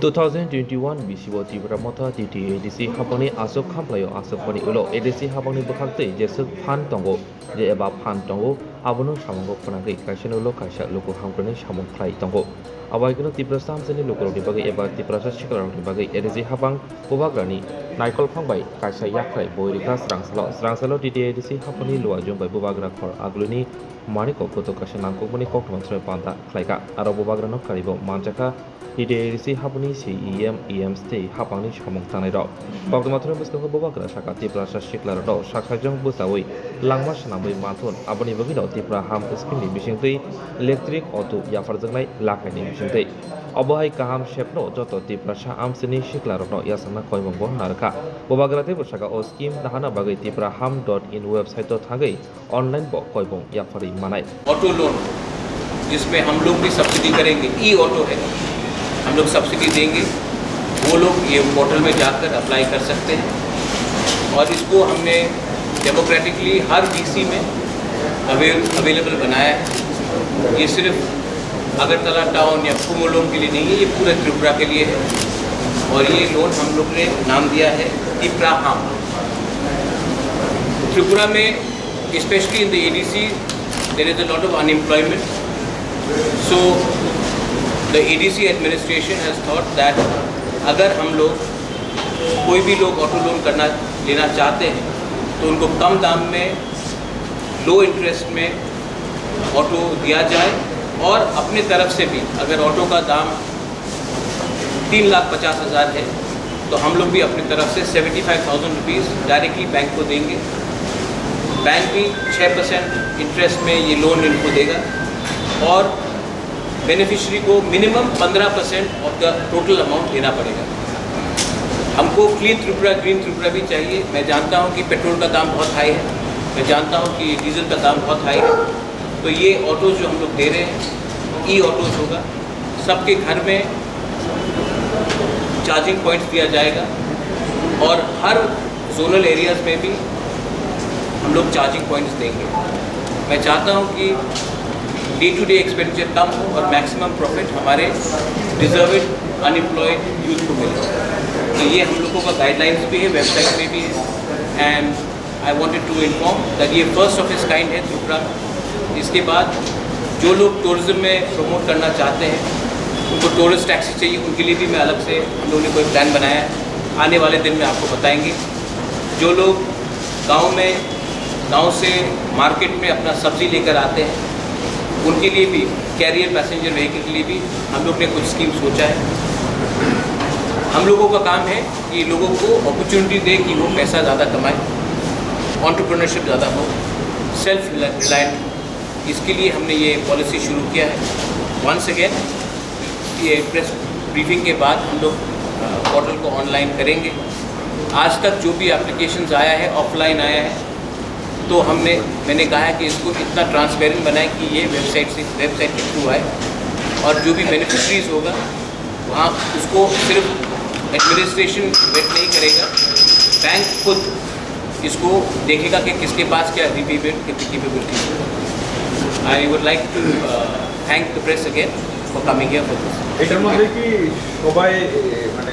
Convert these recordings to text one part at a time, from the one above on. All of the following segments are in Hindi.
2021 bisibo Tripura Motha TTADC hapangni asok khamplayo asokpani ulo ADC hapangni bwkhakte jesuk phan tongo je eba phan tongo abono samongo phanagui kaisa ulo kaisa luku hamkroni samong khlai tongo abaikino Tripura samsani lukurokni bagai eba Tripura sikarokni bagai ADC hapang bubagrani naikol phangbai kaisa yakhrai boirika srangsalo TTADC hapangni luajong bai bubagra khor agluni maniko koto kaisa nangkukmani kokthmasroi panta khlaika aro bubagrano karibo manjaka TTADC hapani CEM state hapangni samong tanai rok bogdamathron bwskango bubagra saka Tripura siklar rok saksajong bwsawi langma sanabai mathon aboni bagi rok Tripura ham scheme ni bisingtwi electric auto yafarjangnai lakaini bisingtwi obohai kaham shepno joto Tripura sa amsini siklar rok yasangna koimongbo narka bubagra tebo saka o scheme dahana bagai tripraham.in website thagai online bo koibong yafari manai auto loan जिसमें हम लोग भी सब्सिडी करेंगे ई ऑटो है हम लोग सब्सिडी देंगे वो लोग ये पोर्टल में जाकर अप्लाई कर सकते हैं और इसको हमने डेमोक्रेटिकली हर डीसी में अवेलेबल बनाया है। ये सिर्फ अगरतला टाउन या कुमोलोम के लिए नहीं है, ये पूरे त्रिपुरा के लिए है और ये लोन हम लोग ने नाम दिया है त्रिप्राहाम। त्रिपुरा में specially in the ADC there is a lot of unemployment, so the ADC administration has thought that अगर हम लोग कोई भी लोग ऑटो लोन लेना चाहते हैं तो उनको कम दाम में लो इंटरेस्ट में ऑटो दिया जाए और अपने तरफ से भी अगर ऑटो का दाम 3,50,000 है तो हम लोग भी अपनी तरफ से 75,000 रुपीज़ डायरेक्टली बैंक को देंगे। बैंक भी 6% इंटरेस्ट में ये लोन इनको देगा और बेनिफिशियरी को minimum 15% of the total amount देना पड़ेगा। हमको क्लीन त्रिपुरा ग्रीन त्रिपुरा भी चाहिए। मैं जानता हूँ कि पेट्रोल का दाम बहुत हाई है, मैं जानता हूँ कि डीजल का दाम बहुत हाई है, तो ये ऑटो जो हम लोग दे रहे हैं ई ऑटोज होगा। सबके घर में चार्जिंग पॉइंट्स दिया जाएगा और हर जोनल एरियाज़ में भी हम लोग चार्जिंग पॉइंट्स देंगे। मैं चाहता हूं कि डे टू डे एक्सपेंडिचर कम हो और मैक्सिमम प्रॉफिट हमारे डिजर्विड अनएम्प्लॉयड यूथ को मिले। तो ये हम लोगों का गाइडलाइंस भी है, वेबसाइट में भी है and I wanted to inform that ये फर्स्ट ऑफ इस काइंड है त्रिपुरा में। इसके बाद जो लोग टूरिज्म में प्रमोट करना चाहते हैं उनको टूरिस्ट टैक्सी चाहिए, उनके लिए भी मैं अलग से हम लोगों ने कोई प्लान बनाया है। आने वाले दिन में आपको बताएंगे। जो लोग गांव से मार्केट में अपना सब्जी लेकर आते हैं उनके लिए भी कैरियर पैसेंजर व्हीकल के लिए भी हम लोग ने कुछ स्कीम सोचा है। हम लोगों का काम है कि लोगों को अपॉर्चुनिटी दे कि वो पैसा ज़्यादा कमाए, एंटरप्रेन्योरशिप ज़्यादा हो, सेल्फ रिलायंट हो। इसके लिए हमने ये पॉलिसी शुरू किया है। वंस अगेन ये प्रेस ब्रीफिंग के बाद हम लोग पोर्टल को ऑनलाइन करेंगे। आज तक जो भी एप्लीकेशंस आया है ऑफलाइन आया है, तो मैंने कहा है कि इसको इतना ट्रांसपेरेंट बनाएं कि ये वेबसाइट के थ्रू आए और जो भी बेनिफिशरीज होगा वहाँ उसको सिर्फ एडमिनिस्ट्रेशन वेट नहीं करेगा, बैंक खुद इसको देखेगा कि किसके पास क्या रीपेमेंट कितनी कैपेबिलिटी है। I would like to thank the press again for coming here for this. এটার মধ্যে কি সবাই মানে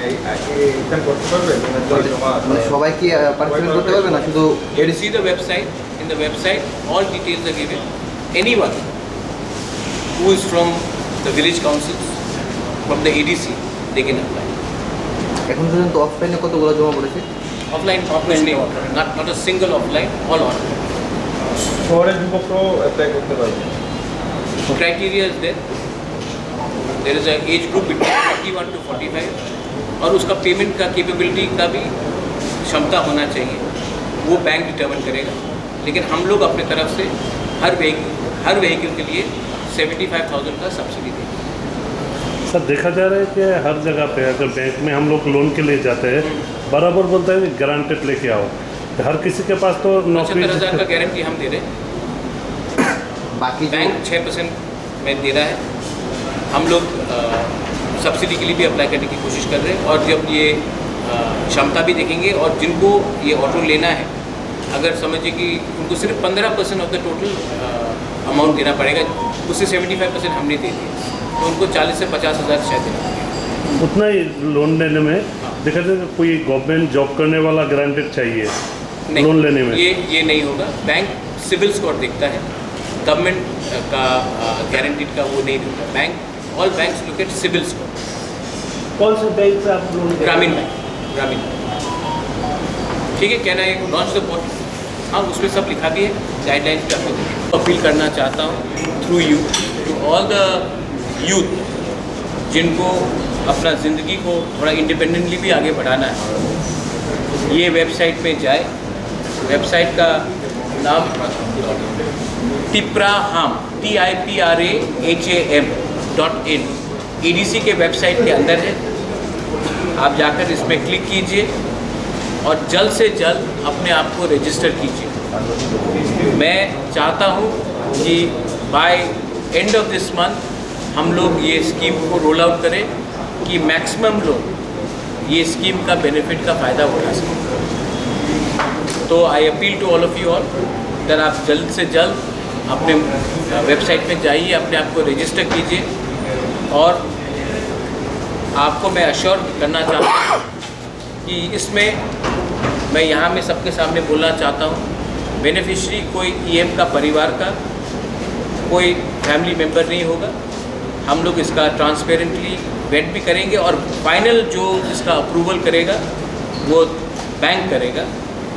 এখানে করতে পারবে মানে সবাই কি পার্টিসিপেট করতে পারবে না শুধু You see the website. In the website, all details are given. Anyone who is from the village councils, from the ADC, they can apply. এখন পর্যন্ত অফলাইনে কতগুলো জমা পড়েছে? Offline, not a single offline, all online. শহরের যুবকরাও অ্যাপ্লাই করতে পারবে। Criteria is there. There is an age group between 21 to 45 और उसका पेमेंट का कैपेबिलिटी का भी क्षमता होना चाहिए, वो बैंक डिटर्मिन करेगा। लेकिन हम लोग अपने तरफ से हर व्हीकल के लिए 75,000 का सब्सिडी देंगे। सर देखा जा रहा है कि हर जगह पे अगर बैंक में हम लोग लोन के लिए जाते हैं बराबर बोलते हैं गारंटेड लेके आओ, हर किसी के पास तो 75,000 का गारंटी हम दे रहे हैं, बाकी बैंक 6% में दे रहा है। हम लोग सब्सिडी के लिए भी अप्लाई करने की कोशिश कर रहे हैं और जब ये क्षमता भी देखेंगे और जिनको ये ऑटो लेना है अगर समझिए कि उनको सिर्फ 15% ऑफ द टोटल अमाउंट देना पड़ेगा, उससे 75% हमने दे दिया, तो उनको 40 से 50,000 शायद देना पड़ेगा। उतना ही लोन लेने में देखा जाए तो कोई गवर्नमेंट जॉब करने वाला गारंटेड चाहिए नहीं, लोन लेने में। ये नहीं होगा। बैंक सिविल स्कोर देखता है, गवर्नमेंट का गारंटीड का वो नहीं देता। Bank, all banks look at CIBIL score. कौन से बैंक से आप लोन? ग्रामीण बैंक, ग्रामीण बैंक। ठीक है, कहना है लॉन्च द पोर्टल, हाँ उसमें सब लिखा भी है, गाइडलाइंस पे आपको अपील करना चाहता हूँ through you to all the youth जिनको अपना ज़िंदगी को थोड़ा इंडिपेंडेंटली भी आगे बढ़ाना है। ये वेबसाइट पे जाए, वेबसाइट का नाम tipraham TIPRAHAM.in EDC के वेबसाइट के अंदर है। आप जाकर इसमें क्लिक कीजिए और जल्द से जल्द अपने आप को रजिस्टर कीजिए। मैं चाहता हूँ कि by end of this month हम लोग ये स्कीम को रोल आउट करें कि मैक्सिमम लोग ये स्कीम का बेनिफिट का फ़ायदा उठा सकें। तो I appeal to all of you all that आप जल्द से जल्द अपने वेबसाइट में जाइए, अपने आप को रजिस्टर कीजिए। और आपको मैं अश्योर करना चाहता हूँ कि इसमें मैं यहाँ में सबके सामने बोलना चाहता हूँ, बेनिफिशरी कोई ईएम का परिवार का कोई फैमिली मेम्बर नहीं होगा। हम लोग इसका ट्रांसपेरेंटली वेट भी करेंगे और फाइनल जो इसका अप्रूवल करेगा वो बैंक करेगा,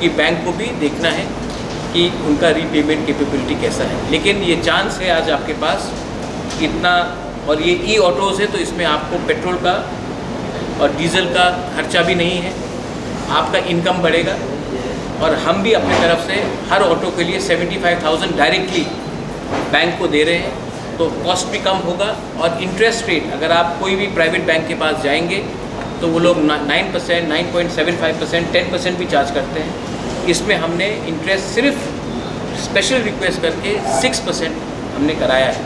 कि बैंक को भी देखना है कि उनका रीपेमेंट कैपेबिलिटी कैसा है। लेकिन ये चांस है आज आपके पास इतना, और ये ई ऑटोज़ है तो इसमें आपको पेट्रोल का और डीजल का खर्चा भी नहीं है, आपका इनकम बढ़ेगा। और हम भी अपने तरफ से हर ऑटो के लिए 75,000 डायरेक्टली बैंक को दे रहे हैं, तो कॉस्ट भी कम होगा। और इंटरेस्ट रेट अगर आप कोई भी प्राइवेट बैंक के पास जाएंगे तो वो लोग 9%, 9.75%, 10% भी चार्ज करते हैं। इसमें हमने इंटरेस्ट सिर्फ स्पेशल रिक्वेस्ट करके 6% हमने कराया है।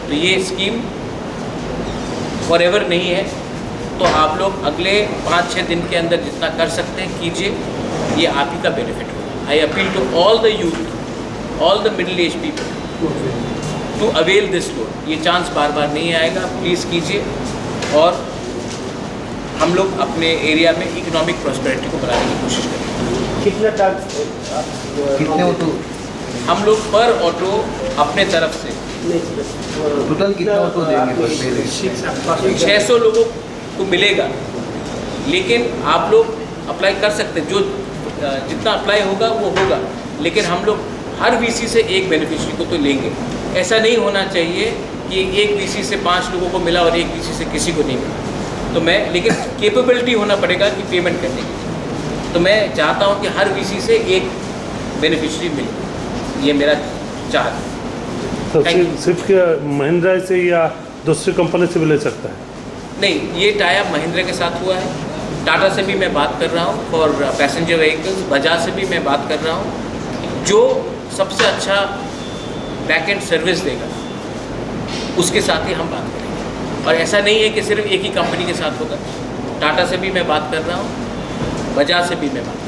तो ये स्कीम फॉरएवर नहीं है, तो आप लोग अगले 5-6 दिन के अंदर जितना कर सकते हैं कीजिए, ये आप ही का बेनिफिट होगा। I appeal to all the youth, all the middle age people to avail this loan. ये चांस बार बार नहीं आएगा, प्लीज़ कीजिए। और हम लोग अपने एरिया में इकोनॉमिक प्रॉस्पेरिटी को बढ़ाने की कोशिश करेंगे। कितना टैक्स? कितने ऑटो? हम लोग पर ऑटो अपने तरफ से टोटल कितने ऑटो देंगे? 600 लोगों को मिलेगा, लेकिन आप लोग अप्लाई कर सकते हैं, जो जितना अप्लाई होगा वो होगा। लेकिन हम लोग हर वीसी से एक बेनिफिशियरी को तो लेंगे। ऐसा नहीं होना चाहिए कि एक वीसी से 5 लोगों को मिला और एक वीसी से किसी को नहीं मिला। तो मैं, लेकिन कैपेबिलिटी होना पड़ेगा कि पेमेंट करने की। तो मैं चाहता हूँ कि हर वीसी से एक बेनिफिशियरी मिले, ये मेरा चाह है। तो सिर्फ क्या महिंद्रा से या दूसरी कंपनी से भी ले सकता है? नहीं, ये टाई अप महिंद्रा के साथ हुआ है, टाटा से भी मैं बात कर रहा हूँ फॉर पैसेंजर व्हीकल्स, बजाज से भी मैं बात कर रहा हूँ। जो सबसे अच्छा बैक एंड सर्विस देगा उसके साथ ही हम बात करेंगे। और ऐसा नहीं है कि सिर्फ एक ही कंपनी के साथ होगा। टाटा से भी मैं बात कर रहा हूँ, बजाज से भी मैं बात